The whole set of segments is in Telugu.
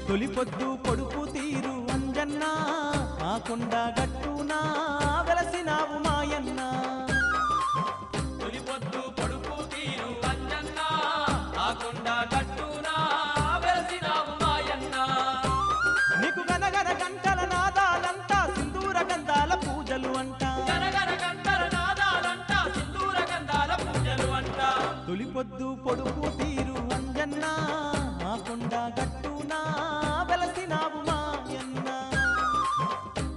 తొలిపొద్దు పొడుపు తీరు అంజన్న ఆ కొండ గట్టునా వెలసినావు మాయన్న తొలిపొద్దు పొడుపు తీరు అంజన్న ఆ కొండ గట్టునా వెలసినావు మాయన్న నీకు గనగన గంటల నాదాలంతా సింధూర గంధాల పూజలు అంట గనగన గంటల నాదాలంట సింధూర గంధాల పూజలు అంట తొలిపొద్దు పొడుపు తీరు అంజన్న ఆ కొండ గట్టునా వెలసినావు మాయన్న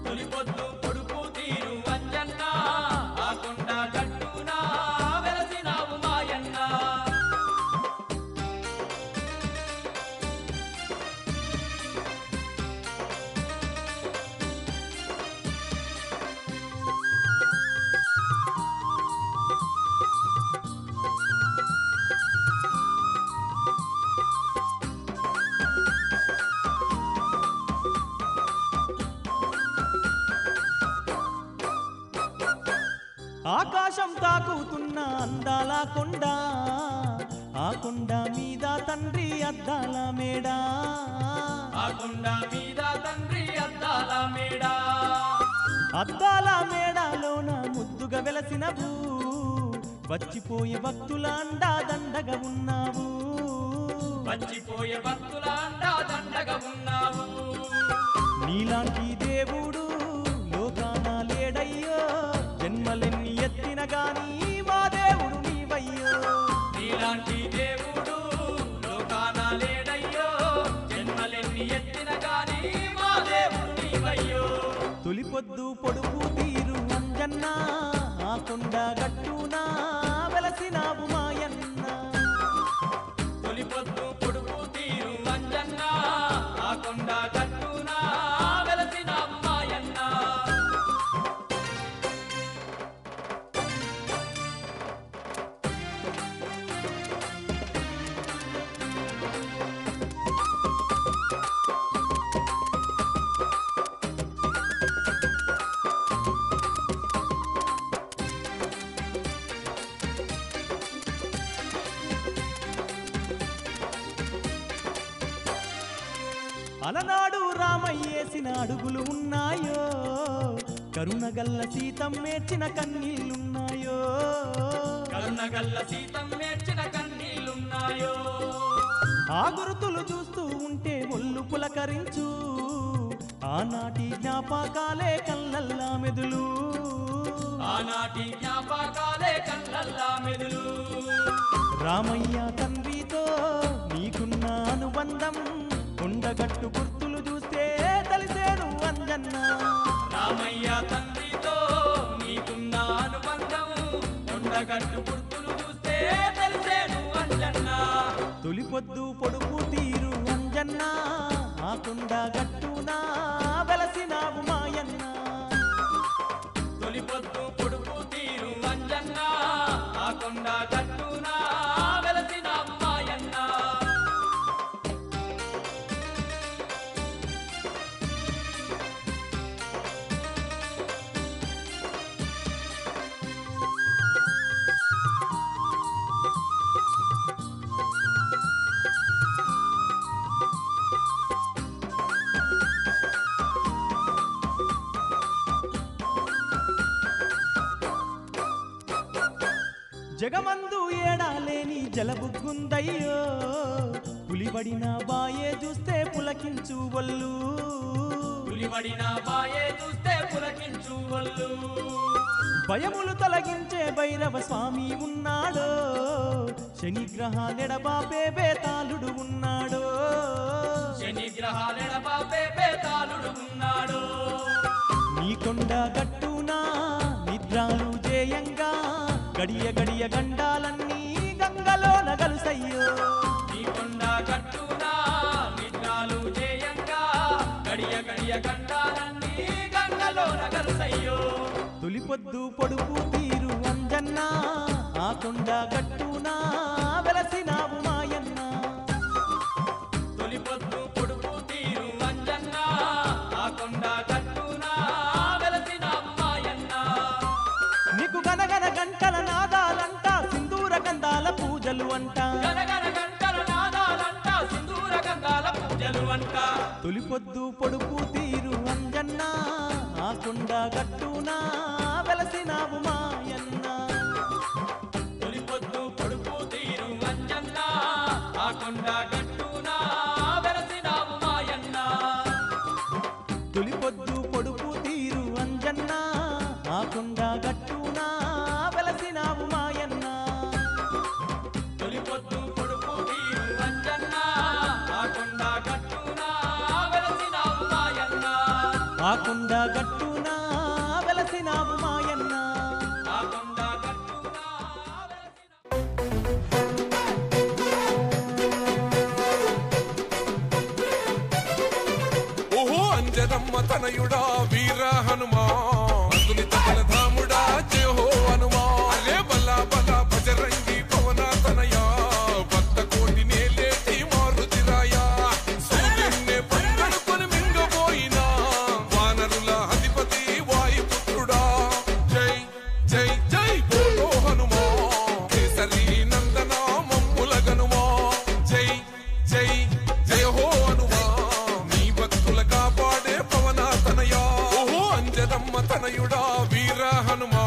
తొలిపొద్దు పొడుపు తీరు అంజన్న ఆ కొండ గట్టునా వెలసినావు మాయన్న ఆకాశం తాకుతున్న అందాల కొండ ఆ కొండ మీద తండ్రి అద్దాల మేడా ఆ కొండ మీద తండ్రి అద్దాల మేడా అద్దాల మేడాలోన ముద్దుగా వెలసినవు వచ్చిపోయే భక్తుల అండా దండగా ఉన్నావు వచ్చిపోయే భక్తుల అండా దండగా ఉన్నావు నీలాంటి దేవుడు లోకాన లేడయ్యో జన్మలెన్ని ఎత్తిన గాని మా దేవుడు నీవయ్యో నీలాంటి దేవుడు లోకాన లేడయ్యో జన్మలెన్ని ఎత్తిన గాని మా దేవుడు నీవయ్యో తొలిపొద్దు పొడుపు తీరు అంజన్న ఆ కొండ గట్టునా వెలసినావు మాయన్న తొలిపొద్దు పొడుపు తీరు అంజన్న ఆ కొండ గట్టునా వెలసినావు మాయన్న అలనాడు రామయ్యేసిన అడుగులు ఉన్నాయో కరుణగల్ల సీతం మేర్చిన కన్నీళ్లున్నాయో కరుణగల్ల సీతం నేర్చిన కన్నీళ్లున్నాయో ఆ గురుతులు చూస్తూ ఉంటే ఒళ్ళు పులకరించు ఆనాటి జ్ఞాపకాలే కళ్ళల్లా మెదులు ఆనాటి జ్ఞాపకాలే కళ్ళల్లా మెదులు రామయ్య తండ్రితో నీకున్న అనుబంధం కొండగట్టు గుర్తులు చూస్తే తెలిసేను అంజన్న రామయ్య తండ్రితో నీకున్న అనుబంధం కొండగట్టు గుర్తులు చూస్తే తెలిసేను అంజన్న తొలిపొద్దు పొడుపు తీరు అంజన్న ఆ కొండ గట్టునా వెలసినావు మాయన్న తొలిపొద్దు పొడుపు తీరు అంజన్న ఆ కొండ గట్టునా వెలసినావు మాయన్న జగమందు ఏడాలేని జలబుగ్గుందయ్యో పులిబడిన బాయే చూస్తే పులకించు వల్లు పులిబడిన బాయే చూస్తే పులకించు వల్లు భయములు తొలగించే భైరవ స్వామి ఉన్నాడో శనిగ్రహాలెడబాపే బేతాళుడు ఉన్నాడో శనిగ్రహాలెడబాపే బేతాళుడు ఉన్నాడు నీ కొండ గట్టునా నిద్రాలు జేయంగా గడియ గడియ గండాలన్నీ గంగలో నగలుసయ్యో నీ కొండ గట్టునా నిద్రాలు జేయంగా గడియ గడియ గండాలన్నీ గంగలో నగలుసయ్యో తొలిపొద్దు పొడుపు తీరు అంజన్న ఆ కొండ గట్టునా వెలసినావు మాయన్న తొలిపొద్దు పొడుపు తీరు అంజన్న ఆ కొండ గట్టునా వెలసినావు మాయన్న నీకు గనగన గంటల నాదాలంట సింధూర గంధాల పూజలు అంట గనగన గంటల నాదాలంట సింధూర గంగాల పూజలు అంట తొలిపొద్దు పొడుపు తీరు అంజన్న ఆ కొండ గట్టునా వెలసినావు మాయన్న తొలిపొద్దు పొడుపు తీరు అంజన్న ఆ కొండ గట్టునా వెలసినావు మాయన్న తొలిపొద్దు పొడుపు తీరు అంజన్న ఆ కొండ గట్టునా వెలసినావు మాయన్న తొలిపొద్దు పొడుపు తీరు అంజన్న ఆ కొండ గట్టునా వెలసినావు మాయన్న ఆ కొండ గట్టునా వెలసినావు మాయన్న ఆ కొండ గట్టునా ఓహో అంజనమ్మ తనయుడా వీర హనుమా అందునిత బలధాముడా జయ హో హనుమా అలే బలా బలా భజరంగి పవన తనయా భక్త కోటి నేలేటి మారుతిరాయా సూర్యున్నే పంగడుకొని మింగబోయినా వానరుల అధిపతి వాయుపుత్రుడా జై జై జై బోలో హనుమా కేసరి నందన మమ్ముల గనుమా జై జై జయ హో హనుమా నీ భక్తుల కాపాడే పవన తనయా ఓహో అంజనమ్మ తనయుడా వీర హనుమా